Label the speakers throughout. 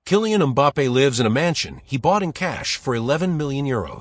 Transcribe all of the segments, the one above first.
Speaker 1: Kylian Mbappé lives in a mansion he bought in cash for €11 million.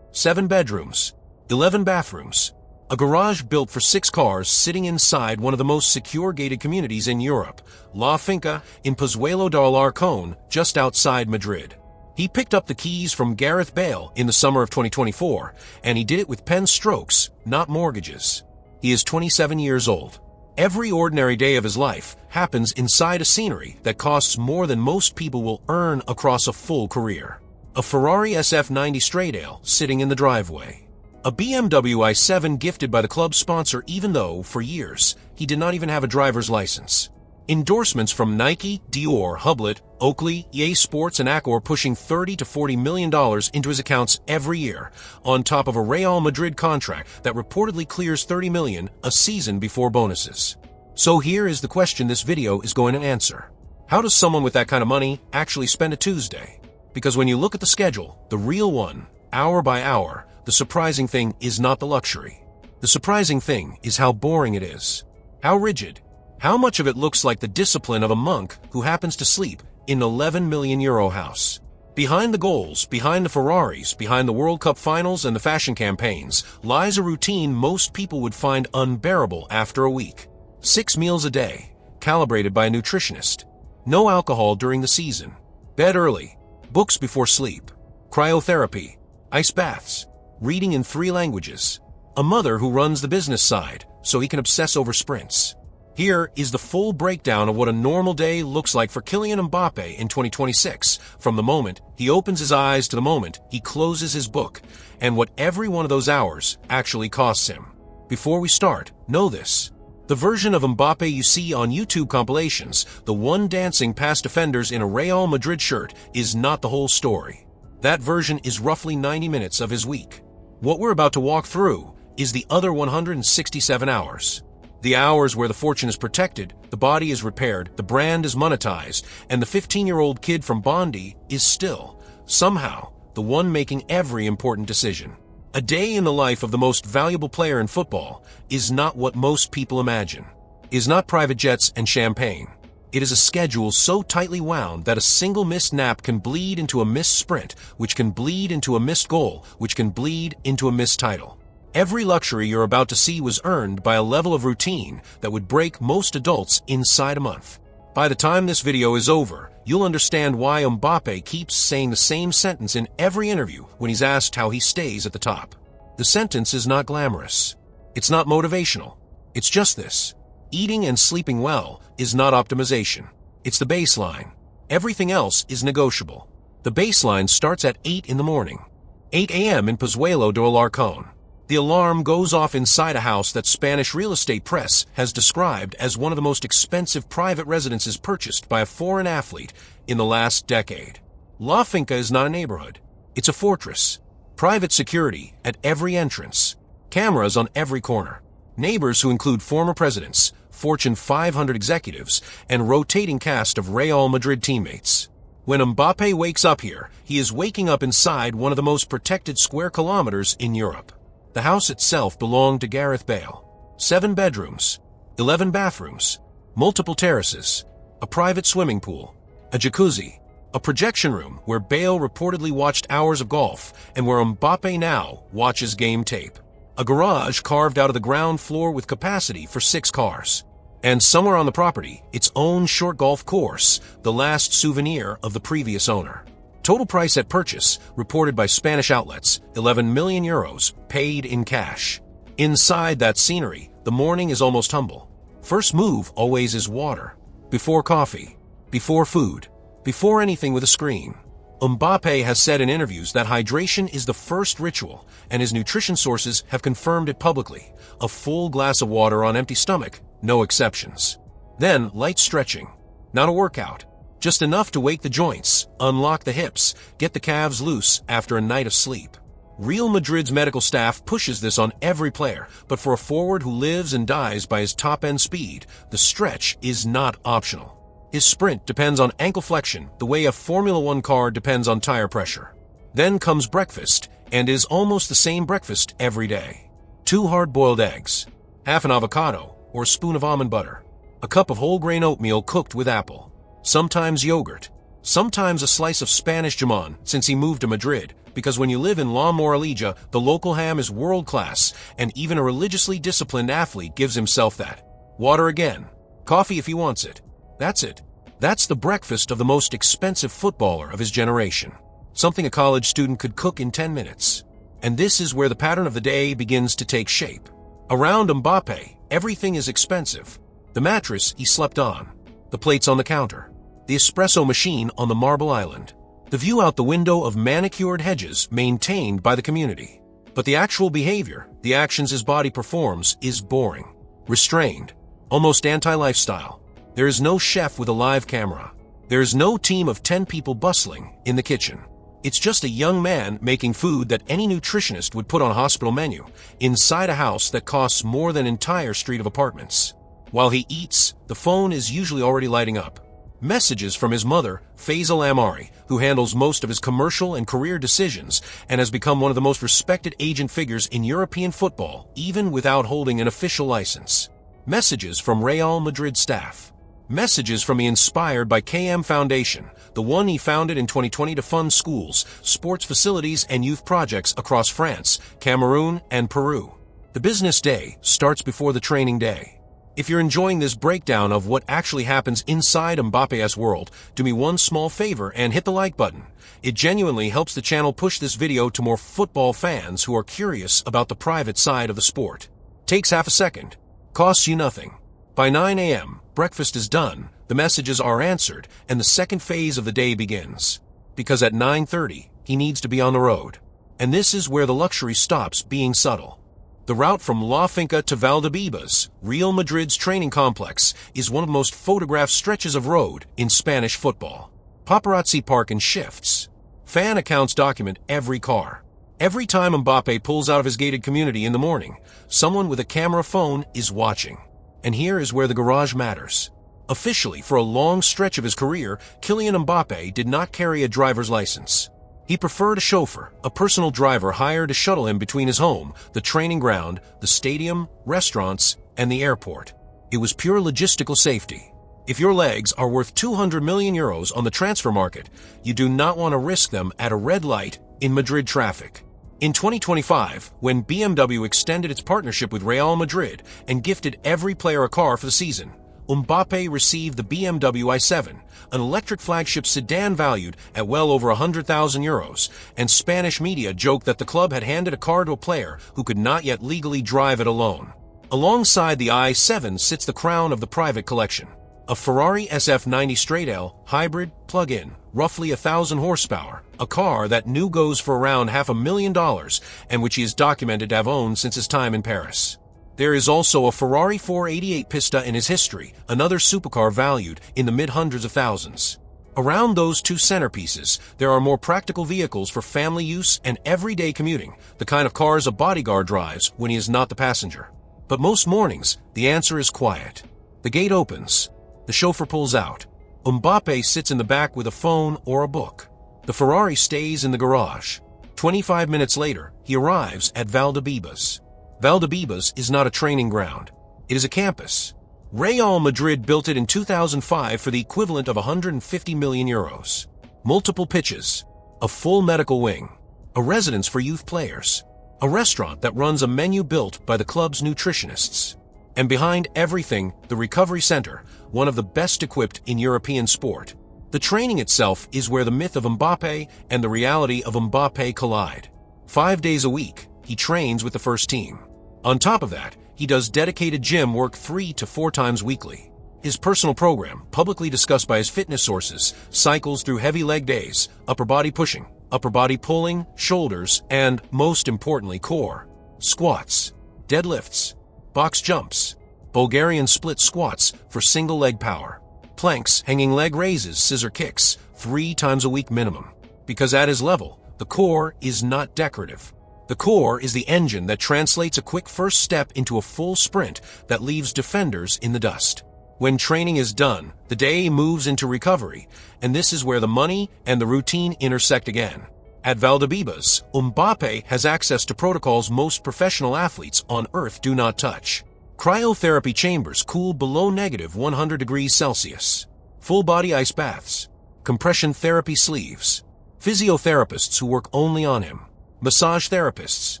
Speaker 1: 7 bedrooms, 11 bathrooms, a garage built for 6 cars sitting inside one of the most secure gated communities in Europe, La Finca in Pozuelo de Alarcón, just outside Madrid. He picked up the keys from Gareth Bale in the summer of 2024, and he did it with pen strokes, not mortgages. He is 27 years old. Every ordinary day of his life happens inside a scenery that costs more than most people will earn across a full career. A Ferrari SF90 Stradale sitting in the driveway. A BMW i7 gifted by the club's sponsor even though, for years, he did not even have a driver's license. Endorsements from Nike, Dior, Hublot, Oakley, EA Sports, and Accor pushing $30 to $40 million into his accounts every year, on top of a Real Madrid contract that reportedly clears $30 million a season before bonuses. So here is the question this video is going to answer. How does someone with that kind of money actually spend a Tuesday? Because when you look at the schedule, the real one, hour by hour, the surprising thing is not the luxury. The surprising thing is how boring it is. How rigid. How much of it looks like the discipline of a monk who happens to sleep in an €11 million house? Behind the goals, behind the Ferraris, behind the World Cup finals and the fashion campaigns, lies a routine most people would find unbearable after a week. 6 meals a day, calibrated by a nutritionist. No alcohol during the season. Bed early. Books before sleep. Cryotherapy. Ice baths. Reading in 3 languages. A mother who runs the business side, so he can obsess over sprints. Here is the full breakdown of what a normal day looks like for Kylian Mbappé in 2026, from the moment he opens his eyes to the moment he closes his book, and what every one of those hours actually costs him. Before we start, know this. The version of Mbappé you see on YouTube compilations, the one dancing past defenders in a Real Madrid shirt, is not the whole story. That version is roughly 90 minutes of his week. What we're about to walk through is the other 167 hours. The hours where the fortune is protected, the body is repaired, the brand is monetized, and the 15-year-old kid from Bondy is still, somehow, the one making every important decision. A day in the life of the most valuable player in football is not what most people imagine. It is not private jets and champagne. It is a schedule so tightly wound that a single missed nap can bleed into a missed sprint, which can bleed into a missed goal, which can bleed into a missed title. Every luxury you're about to see was earned by a level of routine that would break most adults inside a month. By the time this video is over, you'll understand why Mbappé keeps saying the same sentence in every interview when he's asked how he stays at the top. The sentence is not glamorous. It's not motivational. It's just this. Eating and sleeping well is not optimization. It's the baseline. Everything else is negotiable. The baseline starts at 8 in the morning. 8 a.m. in Pozuelo de Alarcón. The alarm goes off inside a house that Spanish real estate press has described as one of the most expensive private residences purchased by a foreign athlete in the last decade. La Finca is not a neighborhood. It's a fortress. Private security at every entrance. Cameras on every corner. Neighbors who include former presidents, Fortune 500 executives, and rotating cast of Real Madrid teammates. When Mbappé wakes up here, he is waking up inside one of the most protected square kilometers in Europe. The house itself belonged to Gareth Bale. 7 bedrooms, 11 bathrooms, multiple terraces, a private swimming pool, a jacuzzi, a projection room where Bale reportedly watched hours of golf and where Mbappé now watches game tape. A garage carved out of the ground floor with capacity for 6 cars. And somewhere on the property, its own short golf course, the last souvenir of the previous owner. Total price at purchase, reported by Spanish outlets, €11 million, paid in cash. Inside that scenery, the morning is almost humble. First move always is water. Before coffee. Before food. Before anything with a screen. Mbappé has said in interviews that hydration is the first ritual, and his nutrition sources have confirmed it publicly. A full glass of water on empty stomach, no exceptions. Then light stretching. Not a workout. Just enough to wake the joints, unlock the hips, get the calves loose after a night of sleep. Real Madrid's medical staff pushes this on every player, but for a forward who lives and dies by his top-end speed, the stretch is not optional. His sprint depends on ankle flexion the way a Formula One car depends on tire pressure. Then comes breakfast, and is almost the same breakfast every day. 2 hard-boiled eggs, half an avocado, or a spoon of almond butter, a cup of whole grain oatmeal cooked with apple. Sometimes yogurt, sometimes a slice of Spanish jamon since he moved to Madrid, because when you live in La Moraleja, the local ham is world-class, and even a religiously disciplined athlete gives himself that. Water again. Coffee if he wants it. That's it. That's the breakfast of the most expensive footballer of his generation. Something a college student could cook in 10 minutes. And this is where the pattern of the day begins to take shape. Around Mbappé, everything is expensive. The mattress he slept on. The plates on the counter. The espresso machine on the marble island. The view out the window of manicured hedges maintained by the community. But the actual behavior, the actions his body performs, is boring. Restrained. Almost anti-lifestyle. There is no chef with a live camera. There is no team of 10 people bustling in the kitchen. It's just a young man making food that any nutritionist would put on a hospital menu, inside a house that costs more than an entire street of apartments. While he eats, the phone is usually already lighting up. Messages from his mother, Faisal Amari, who handles most of his commercial and career decisions and has become one of the most respected agent figures in European football, even without holding an official license. Messages from Real Madrid staff. Messages from the Inspired by KM Foundation, the one he founded in 2020 to fund schools, sports facilities, and youth projects across France, Cameroon, and Peru. The business day starts before the training day. If you're enjoying this breakdown of what actually happens inside Mbappe's world, do me one small favor and hit the like button. It genuinely helps the channel push this video to more football fans who are curious about the private side of the sport. Takes half a second. Costs you nothing. By 9 a.m., breakfast is done, the messages are answered, and the second phase of the day begins. Because at 9:30, he needs to be on the road. And this is where the luxury stops being subtle. The route from La Finca to Valdebebas, Real Madrid's training complex, is one of the most photographed stretches of road in Spanish football. Paparazzi park in shifts. Fan accounts document every car. Every time Mbappé pulls out of his gated community in the morning, someone with a camera phone is watching. And here is where the garage matters. Officially, for a long stretch of his career, Kylian Mbappé did not carry a driver's license. He preferred a chauffeur, a personal driver hired to shuttle him between his home, the training ground, the stadium, restaurants, and the airport. It was pure logistical safety. If your legs are worth 200 million euros on the transfer market, you do not want to risk them at a red light in Madrid traffic. In 2025, when BMW extended its partnership with Real Madrid and gifted every player a car for the season, Mbappé received the BMW i7, an electric flagship sedan valued at well over 100,000 euros, and Spanish media joked that the club had handed a car to a player who could not yet legally drive it alone. Alongside the i7 sits the crown of the private collection, a Ferrari SF90 straight-L hybrid plug-in, roughly 1,000 horsepower, a car that new goes for around $500,000 and which he is documented to have owned since his time in Paris. There is also a Ferrari 488 Pista in his history, another supercar valued in the mid-hundreds of thousands. Around those two centerpieces, there are more practical vehicles for family use and everyday commuting, the kind of cars a bodyguard drives when he is not the passenger. But most mornings, the answer is quiet. The gate opens. The chauffeur pulls out. Mbappé sits in the back with a phone or a book. The Ferrari stays in the garage. 25 minutes later, he arrives at Valdebebas. Valdebebas is not a training ground. It is a campus. Real Madrid built it in 2005 for the equivalent of 150 million euros. Multiple pitches. A full medical wing. A residence for youth players. A restaurant that runs a menu built by the club's nutritionists. And behind everything, the recovery center, one of the best equipped in European sport. The training itself is where the myth of Mbappé and the reality of Mbappé collide. 5 days a week, he trains with the first team. On top of that, he does dedicated gym work 3 to 4 times weekly. His personal program, publicly discussed by his fitness sources, cycles through heavy leg days, upper body pushing, upper body pulling, shoulders, and, most importantly, core, squats, deadlifts, box jumps, Bulgarian split squats for single leg power, planks, hanging leg raises, scissor kicks, 3 times a week minimum. Because at his level, the core is not decorative. The core is the engine that translates a quick first step into a full sprint that leaves defenders in the dust. When training is done, the day moves into recovery, and this is where the money and the routine intersect again. At Valdebebas, Mbappé has access to protocols most professional athletes on earth do not touch. Cryotherapy chambers cooled below -100 degrees Celsius. Full-body ice baths. compression therapy sleeves, physiotherapists who work only on him, massage therapists,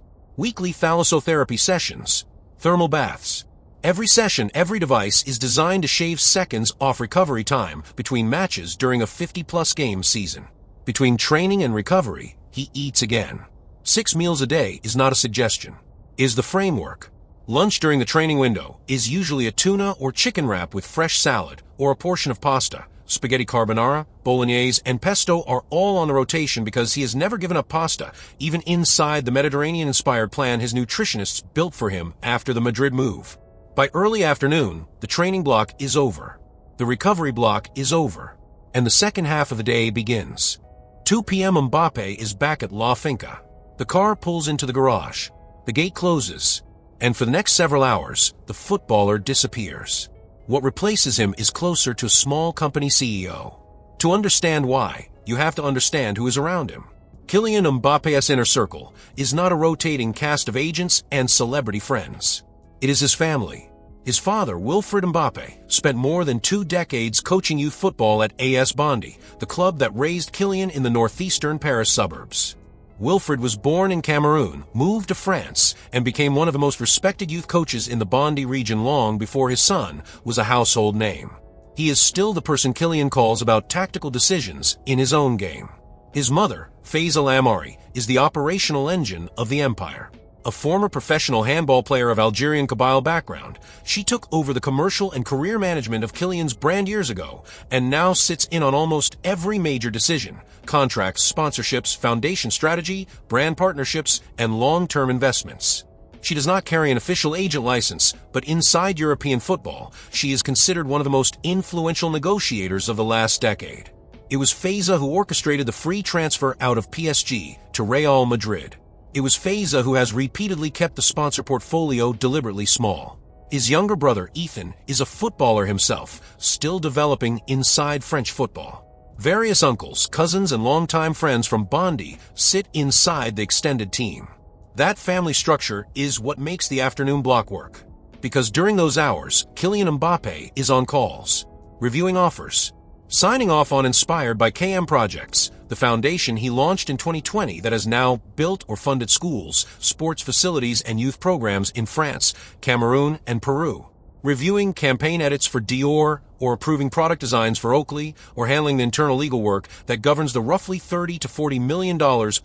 Speaker 1: weekly thalassotherapy sessions, thermal baths. Every session, every device is designed to shave seconds off recovery time between matches during a 50-plus game season. Between training and recovery, he eats again. 6 meals a day is not a suggestion, is the framework. Lunch during the training window is usually a tuna or chicken wrap with fresh salad or a portion of pasta. Spaghetti carbonara, bolognese, and pesto are all on the rotation because he has never given up pasta, even inside the Mediterranean-inspired plan his nutritionists built for him after the Madrid move. By early afternoon, the training block is over. The recovery block is over. And the second half of the day begins. 2 p.m. Mbappé is back at La Finca. The car pulls into the garage. The gate closes. And for the next several hours, the footballer disappears. What replaces him is closer to a small company CEO. To understand why, you have to understand who is around him. Kylian Mbappe's inner circle is not a rotating cast of agents and celebrity friends. It is his family. His father, Wilfried Mbappé, spent more than 2 decades coaching youth football at AS Bondy, the club that raised Kylian in the northeastern Paris suburbs. Wilfried was born in Cameroon, moved to France, and became one of the most respected youth coaches in the Bondy region long before his son was a household name. He is still the person Kylian calls about tactical decisions in his own game. His mother, Faiza Lamari, is the operational engine of the empire. A former professional handball player of Algerian Kabyle background, she took over the commercial and career management of Kylian's brand years ago and now sits in on almost every major decision: contracts, sponsorships, foundation strategy, brand partnerships, and long-term investments. She does not carry an official agent license, but inside European football, she is considered one of the most influential negotiators of the last decade. It was Faiza who orchestrated the free transfer out of PSG to Real Madrid. It was Faiza who has repeatedly kept the sponsor portfolio deliberately small. His younger brother, Ethan, is a footballer himself, still developing inside French football. Various uncles, cousins, and longtime friends from Bondy sit inside the extended team. That family structure is what makes the afternoon block work. Because during those hours, Kylian Mbappé is on calls, reviewing offers, signing off on Inspired by KM Projects, the foundation he launched in 2020 that has now built or funded schools, sports facilities, and youth programs in France, Cameroon, and Peru. Reviewing campaign edits for Dior, or approving product designs for Oakley, or handling the internal legal work that governs the roughly $30 to $40 million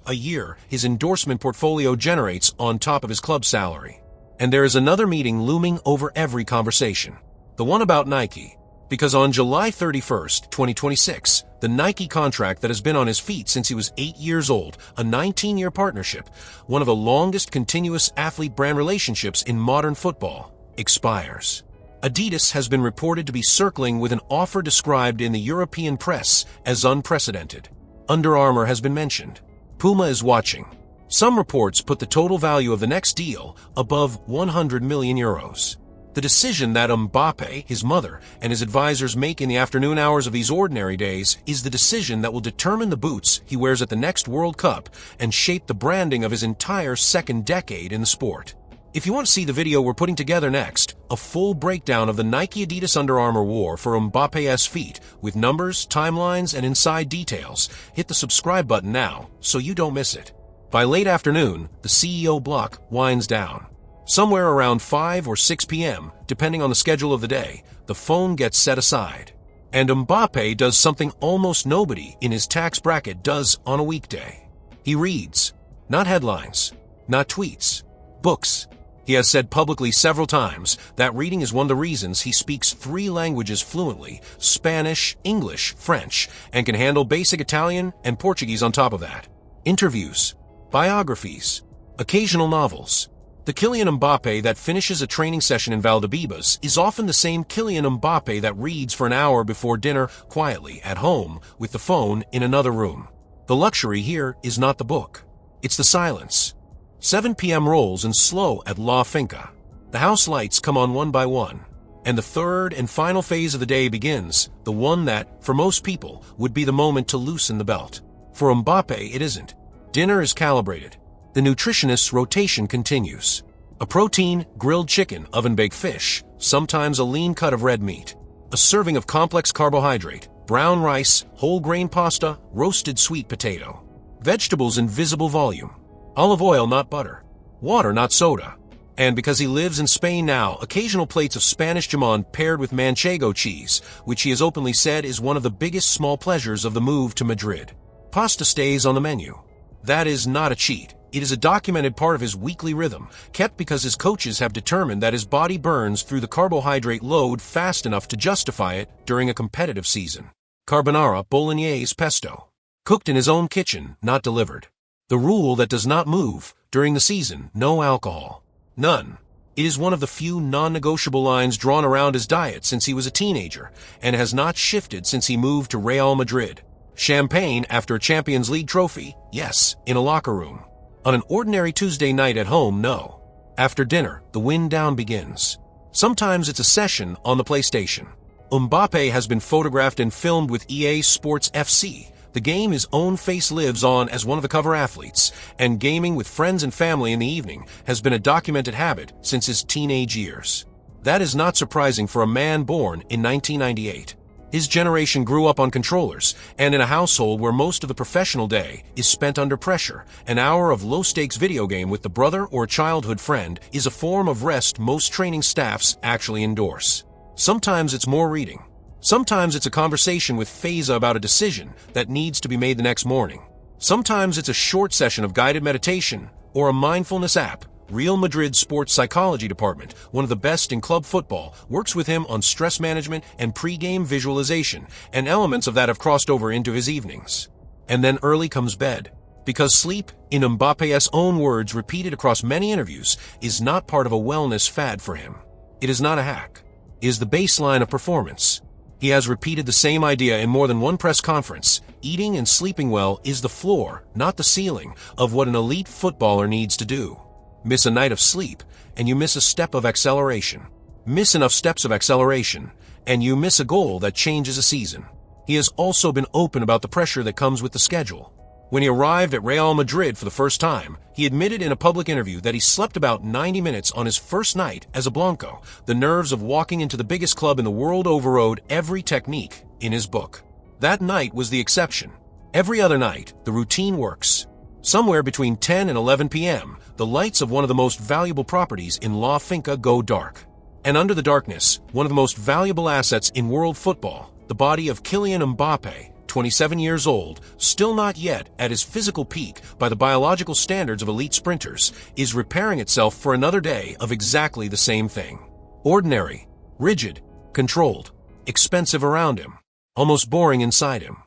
Speaker 1: a year his endorsement portfolio generates on top of his club salary. And there is another meeting looming over every conversation. The one about Nike. Because on July 31st, 2026, the Nike contract that has been on his feet since he was 8 years old, a 19-year partnership, one of the longest continuous athlete-brand relationships in modern football, expires. Adidas has been reported to be circling with an offer described in the European press as unprecedented. Under Armour has been mentioned. Puma is watching. Some reports put the total value of the next deal above 100 million euros. The decision that Mbappé, his mother, and his advisors make in the afternoon hours of these ordinary days is the decision that will determine the boots he wears at the next World Cup and shape the branding of his entire second decade in the sport. If you want to see the video we're putting together next, a full breakdown of the Nike-Adidas Under Armour war for Mbappé's feet, with numbers, timelines, and inside details, hit the subscribe button now so you don't miss it. By late afternoon, the CEO block winds down. Somewhere around 5 or 6 p.m., depending on the schedule of the day, the phone gets set aside. And Mbappé does something almost nobody in his tax bracket does on a weekday. He reads. Not headlines, not tweets, books. He has said publicly several times that reading is one of the reasons he speaks 3 languages fluently, Spanish, English, French, and can handle basic Italian and Portuguese on top of that. Interviews, biographies, occasional novels. The Kylian Mbappé that finishes a training session in Valdebebas is often the same Kylian Mbappé that reads for an hour before dinner quietly at home with the phone in another room. The luxury here is not the book. It's the silence. 7 p.m. rolls and slow at La Finca. The house lights come on one by one. And the third and final phase of the day begins, the one that, for most people, would be the moment to loosen the belt. For Mbappé, it isn't. Dinner is calibrated. The nutritionist's rotation continues. A protein, grilled chicken, oven-baked fish, sometimes a lean cut of red meat. A serving of complex carbohydrate, brown rice, whole grain pasta, roasted sweet potato. Vegetables in visible volume. Olive oil, not butter. Water, not soda. And because he lives in Spain now, occasional plates of Spanish jamon paired with manchego cheese, which he has openly said is one of the biggest small pleasures of the move to Madrid. Pasta stays on the menu. That is not a cheat. It is a documented part of his weekly rhythm, kept because his coaches have determined that his body burns through the carbohydrate load fast enough to justify it during a competitive season. Carbonara bolognese pesto. Cooked in his own kitchen, not delivered. The rule that does not move, during the season, no alcohol. None. It is one of the few non-negotiable lines drawn around his diet since he was a teenager, and has not shifted since he moved to Real Madrid. Champagne after a Champions League trophy, yes, in a locker room. On an ordinary Tuesday night at home, no. After dinner, the wind down begins. Sometimes it's a session on the PlayStation. Mbappé has been photographed and filmed with EA Sports FC, the game his own face lives on as one of the cover athletes, and gaming with friends and family in the evening has been a documented habit since his teenage years. That is not surprising for a man born in 1998. His generation grew up on controllers, and in a household where most of the professional day is spent under pressure, an hour of low-stakes video game with the brother or childhood friend is a form of rest most training staffs actually endorse. Sometimes it's more reading. Sometimes it's a conversation with Faiza about a decision that needs to be made the next morning. Sometimes it's a short session of guided meditation or a mindfulness app. Real Madrid Sports Psychology Department, one of the best in club football, works with him on stress management and pre-game visualization, and elements of that have crossed over into his evenings. And then early comes bed. Because sleep, in Mbappé's own words repeated across many interviews, is not part of a wellness fad for him. It is not a hack. It is the baseline of performance. He has repeated the same idea in more than one press conference. Eating and sleeping well is the floor, not the ceiling, of what an elite footballer needs to do. Miss a night of sleep, and you miss a step of acceleration. Miss enough steps of acceleration, and you miss a goal that changes a season. He has also been open about the pressure that comes with the schedule. When he arrived at Real Madrid for the first time, he admitted in a public interview that he slept about 90 minutes on his first night as a Blanco. The nerves of walking into the biggest club in the world overrode every technique in his book. That night was the exception. Every other night, the routine works. Somewhere between 10 and 11 p.m., the lights of one of the most valuable properties in La Finca go dark. And under the darkness, one of the most valuable assets in world football, the body of Kylian Mbappé, 27 years old, still not yet at his physical peak by the biological standards of elite sprinters, is repairing itself for another day of exactly the same thing. Ordinary, rigid, controlled, expensive around him, almost boring inside him.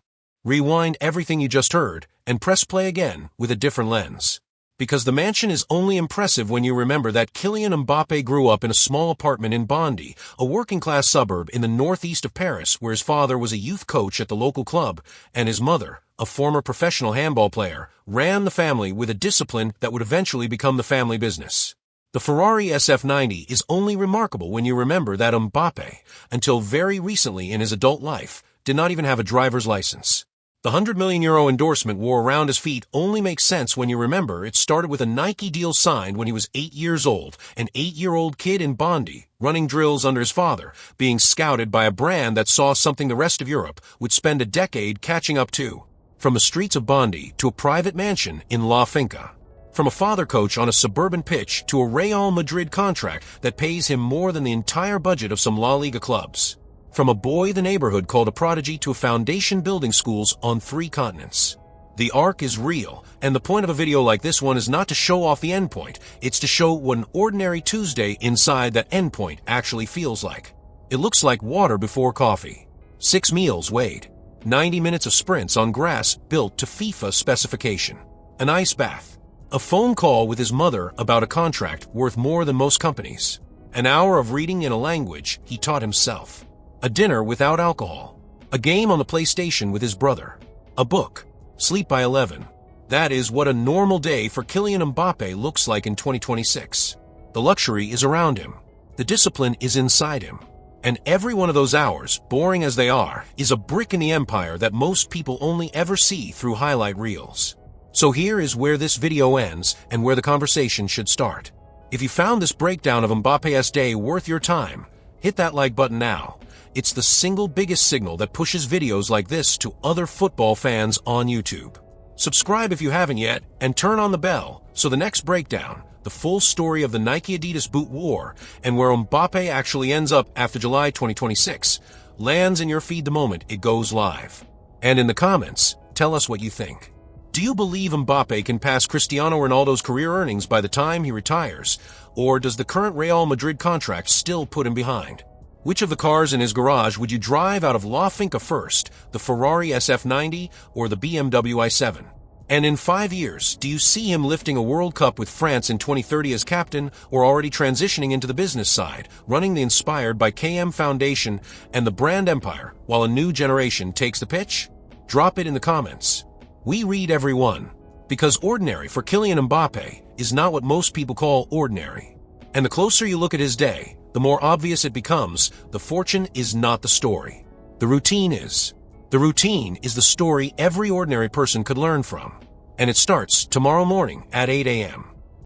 Speaker 1: Rewind everything you just heard and press play again with a different lens. Because the mansion is only impressive when you remember that Kylian Mbappé grew up in a small apartment in Bondy, a working-class suburb in the northeast of Paris, where his father was a youth coach at the local club, and his mother, a former professional handball player, ran the family with a discipline that would eventually become the family business. The Ferrari SF90 is only remarkable when you remember that Mbappé, until very recently in his adult life, did not even have a driver's license. The €100 million endorsement wore around his feet only makes sense when you remember it started with a Nike deal signed when he was 8 years old, an 8-year-old kid in Bondy, running drills under his father, being scouted by a brand that saw something the rest of Europe would spend a decade catching up to. From the streets of Bondy to a private mansion in La Finca. From a father coach on a suburban pitch to a Real Madrid contract that pays him more than the entire budget of some La Liga clubs. From a boy the neighborhood called a prodigy to a foundation building schools on 3 continents. The arc is real, and the point of a video like this one is not to show off the endpoint, it's to show what an ordinary Tuesday inside that endpoint actually feels like. It looks like water before coffee. 6 meals weighed. 90 minutes of sprints on grass built to FIFA specification. An ice bath. A phone call with his mother about a contract worth more than most companies. An hour of reading in a language he taught himself. A dinner without alcohol. A game on the PlayStation with his brother. A book. Sleep by 11. That is what a normal day for Kylian Mbappé looks like in 2026. The luxury is around him. The discipline is inside him. And every one of those hours, boring as they are, is a brick in the empire that most people only ever see through highlight reels. So here is where this video ends and where the conversation should start. If you found this breakdown of Mbappé's day worth your time, Hit that like button now. It's the single biggest signal that pushes videos like this to other football fans on YouTube. Subscribe if you haven't yet, and turn on the bell so the next breakdown, the full story of the Nike-Adidas boot war and where Mbappé actually ends up after July 2026, lands in your feed the moment it goes live. And in the comments, tell us what you think. Do you believe Mbappé can pass Cristiano Ronaldo's career earnings by the time he retires, or does the current Real Madrid contract still put him behind? Which of the cars in his garage would you drive out of La Finca first, the Ferrari SF90 or the BMW i7? And in 5 years, do you see him lifting a World Cup with France in 2030 as captain, or already transitioning into the business side, running the Inspired by KM Foundation and the brand empire while a new generation takes the pitch? Drop it in the comments. We read every one, because ordinary for Kylian Mbappé is not what most people call ordinary. And the closer you look at his day, the more obvious it becomes the fortune is not the story. The routine is. The routine is the story every ordinary person could learn from. And it starts tomorrow morning at 8 a.m.